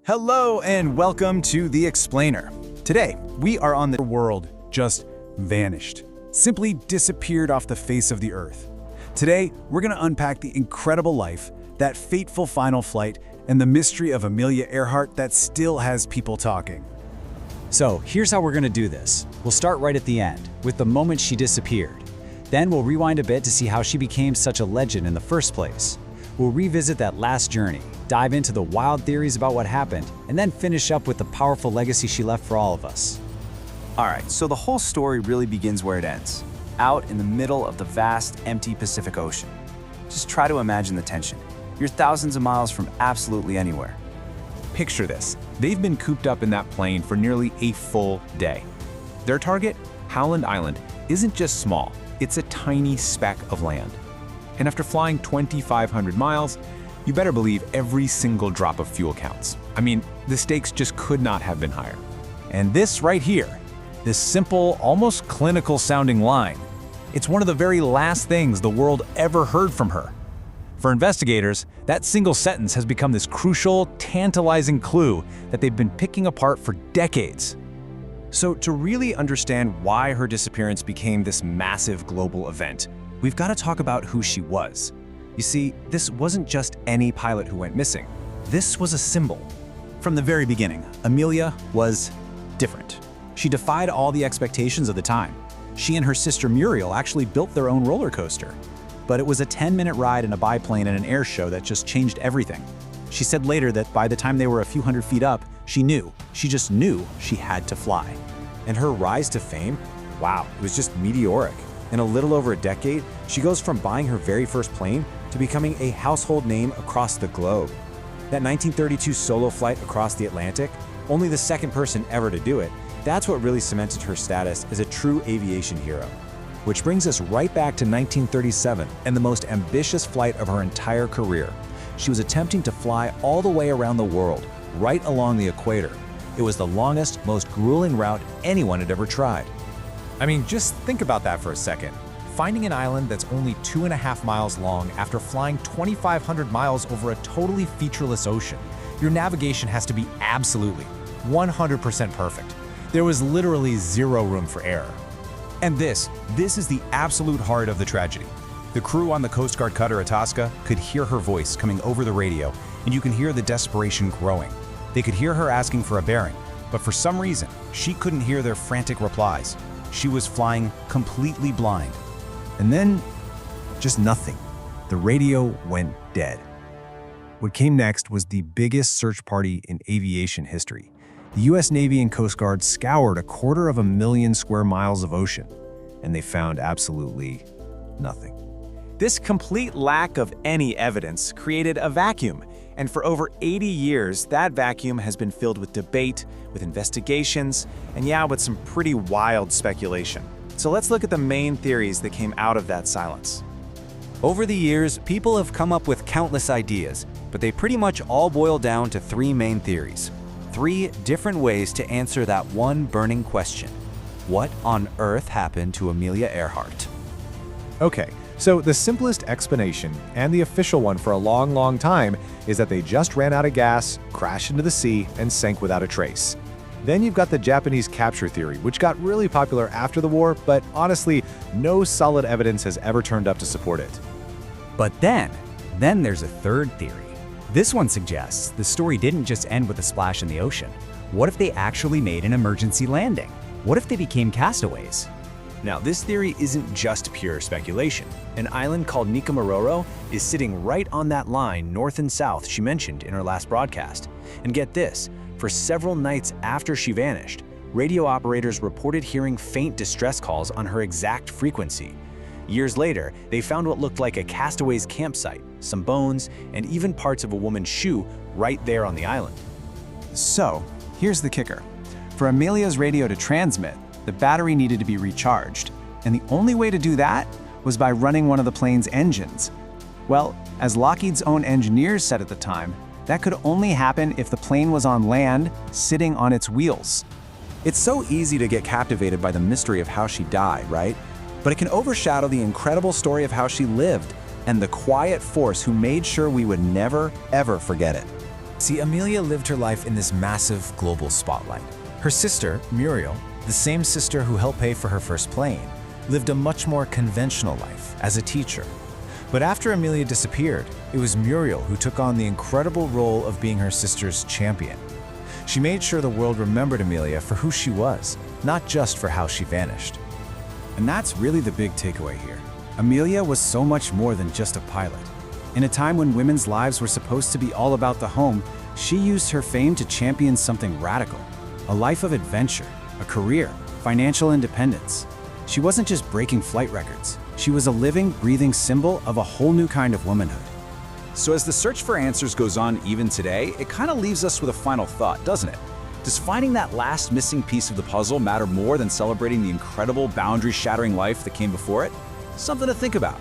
Hello and welcome to The Explainer. Today, we are on the world just vanished, simply disappeared off the face of the earth. Today, we're going to unpack the incredible life, that fateful final flight, and the mystery of Amelia Earhart that still has people talking. So here's how we're going to do this. We'll start right at the end, with the moment she disappeared. Then we'll rewind a bit to see how she became such a legend in the first place. We'll revisit that last journey, dive into the wild theories about what happened, and then finish up with the powerful legacy she left for all of us. Alright, so the whole story really begins where it ends, out in the middle of the vast, empty Pacific Ocean. Just try to imagine the tension. You're thousands of miles from absolutely anywhere. Picture this. They've been cooped up in that plane for nearly a full day. Their target, Howland Island, isn't just small, it's a tiny speck of land. And after flying 2,500 miles, you better believe every single drop of fuel counts. I mean, the stakes just could not have been higher. And this right here, this simple, almost clinical-sounding line, it's one of the very last things the world ever heard from her. For investigators, that single sentence has become this crucial, tantalizing clue that they've been picking apart for decades. So to really understand why her disappearance became this massive global event, we've got to talk about who she was. You see, this wasn't just any pilot who went missing. This was a symbol. From the very beginning, Amelia was different. She defied all the expectations of the time. She and her sister Muriel actually built their own roller coaster. But it was a 10-minute ride in a biplane at an air show that just changed everything. She said later that by the time they were a few hundred feet up, she just knew she had to fly. And her rise to fame? Wow, it was just meteoric. In a little over a decade, she goes from buying her very first plane to becoming a household name across the globe. That 1932 solo flight across the Atlantic, only the second person ever to do it, that's what really cemented her status as a true aviation hero. Which brings us right back to 1937 and the most ambitious flight of her entire career. She was attempting to fly all the way around the world, right along the equator. It was the longest, most grueling route anyone had ever tried. I mean, just think about that for a second. Finding an island that's only 2.5 miles long after flying 2,500 miles over a totally featureless ocean. Your navigation has to be absolutely 100% perfect. There was literally zero room for error. And this is the absolute heart of the tragedy. The crew on the Coast Guard cutter Itasca could hear her voice coming over the radio, and you can hear the desperation growing. They could hear her asking for a bearing, but for some reason, she couldn't hear their frantic replies. She was flying completely blind. And then, just nothing. The radio went dead. What came next was the biggest search party in aviation history. The US Navy and Coast Guard scoured 250,000 square miles of ocean, and they found absolutely nothing. This complete lack of any evidence created a vacuum, and for over 80 years, that vacuum has been filled with debate, with investigations, and with some pretty wild speculation. So let's look at the main theories that came out of that silence. Over the years, people have come up with countless ideas, but they pretty much all boil down to three main theories. Three different ways to answer that one burning question. What on earth happened to Amelia Earhart? Okay, so the simplest explanation, and the official one for a long time, is that they just ran out of gas, crashed into the sea, and sank without a trace. Then you've got the Japanese capture theory, which got really popular after the war, but honestly, no solid evidence has ever turned up to support it. But then there's a third theory. This one suggests the story didn't just end with a splash in the ocean. What if they actually made an emergency landing? What if they became castaways? Now, this theory isn't just pure speculation. An island called Nikamororo is sitting right on that line north and south she mentioned in her last broadcast. And get this, for several nights after she vanished, radio operators reported hearing faint distress calls on her exact frequency. Years later, they found what looked like a castaway's campsite, some bones, and even parts of a woman's shoe right there on the island. So, here's the kicker. For Amelia's radio to transmit, the battery needed to be recharged, and the only way to do that was by running one of the plane's engines. Well, as Lockheed's own engineers said at the time, that could only happen if the plane was on land, sitting on its wheels. It's so easy to get captivated by the mystery of how she died, right? But it can overshadow the incredible story of how she lived and the quiet force who made sure we would never, ever forget it. See, Amelia lived her life in this massive global spotlight. Her sister, Muriel, the same sister who helped pay for her first plane, lived a much more conventional life as a teacher. But after Amelia disappeared, it was Muriel who took on the incredible role of being her sister's champion. She made sure the world remembered Amelia for who she was, not just for how she vanished. And that's really the big takeaway here. Amelia was so much more than just a pilot. In a time when women's lives were supposed to be all about the home, she used her fame to champion something radical. A life of adventure, a career, financial independence. She wasn't just breaking flight records. She was a living, breathing symbol of a whole new kind of womanhood. So as the search for answers goes on even today, it kind of leaves us with a final thought, doesn't it? Does finding that last missing piece of the puzzle matter more than celebrating the incredible boundary-shattering life that came before it? Something to think about.